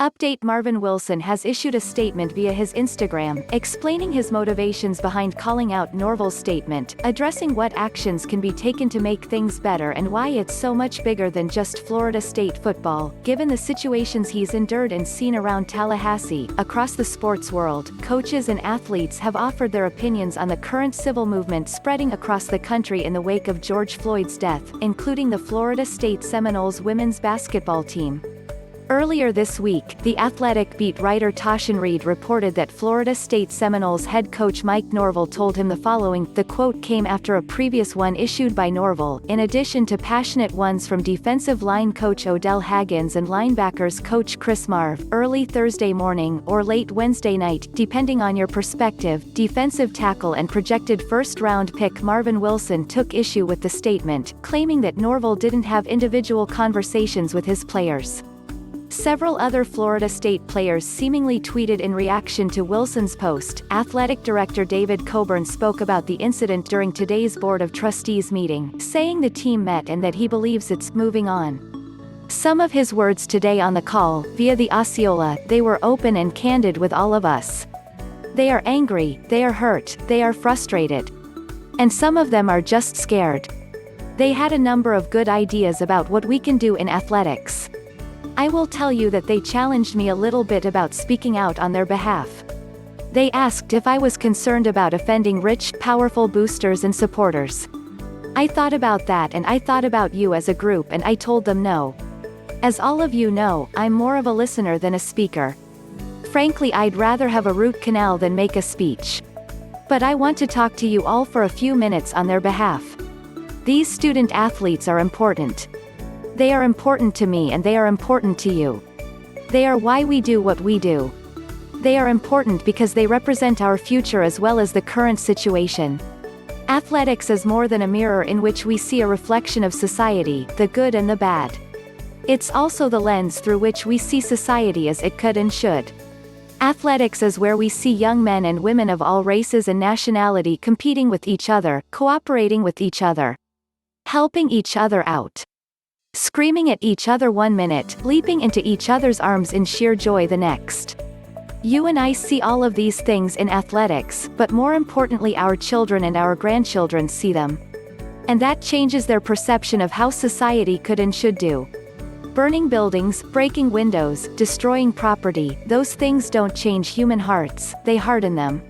Update: Marvin Wilson has issued a statement via his Instagram, explaining his motivations behind calling out Norvell's statement, addressing what actions can be taken to make things better and why it's so much bigger than just Florida State football, given the situations he's endured and seen around Tallahassee. Across the sports world, coaches and athletes have offered their opinions on the current civil movement spreading across the country in the wake of George Floyd's death, including the Florida State Seminoles women's basketball team. Earlier this week, The Athletic beat writer Tashin Reed reported that Florida State Seminoles head coach Mike Norvell told him the following. The quote came after a previous one issued by Norvell, in addition to passionate ones from defensive line coach Odell Haggins and linebackers coach Chris Marve. Early Thursday morning or late Wednesday night, depending on your perspective, defensive tackle and projected first-round pick Marvin Wilson took issue with the statement, claiming that Norvell didn't have individual conversations with his players. Several other Florida State players seemingly tweeted in reaction to Wilson's post. Athletic director David Coburn spoke about the incident during today's Board of Trustees meeting, saying the team met and that he believes it's moving on. Some of his words today on the call, via the Osceola, they were open and candid with all of us. They are angry, they are hurt, they are frustrated. And some of them are just scared. They had a number of good ideas about what we can do in athletics. I will tell you that they challenged me a little bit about speaking out on their behalf. They asked if I was concerned about offending rich, powerful boosters and supporters. I thought about that and I thought about you as a group and I told them no. As all of you know, I'm more of a listener than a speaker. Frankly, I'd rather have a root canal than make a speech. But I want to talk to you all for a few minutes on their behalf. These student athletes are important. They are important to me and they are important to you. They are why we do what we do. They are important because they represent our future as well as the current situation. Athletics is more than a mirror in which we see a reflection of society, the good and the bad. It's also the lens through which we see society as it could and should. Athletics is where we see young men and women of all races and nationality competing with each other, cooperating with each other, helping each other out, screaming at each other one minute, leaping into each other's arms in sheer joy the next. You and I see all of these things in athletics, but more importantly our children and our grandchildren see them. And that changes their perception of how society could and should do. Burning buildings, breaking windows, destroying property, those things don't change human hearts, they harden them.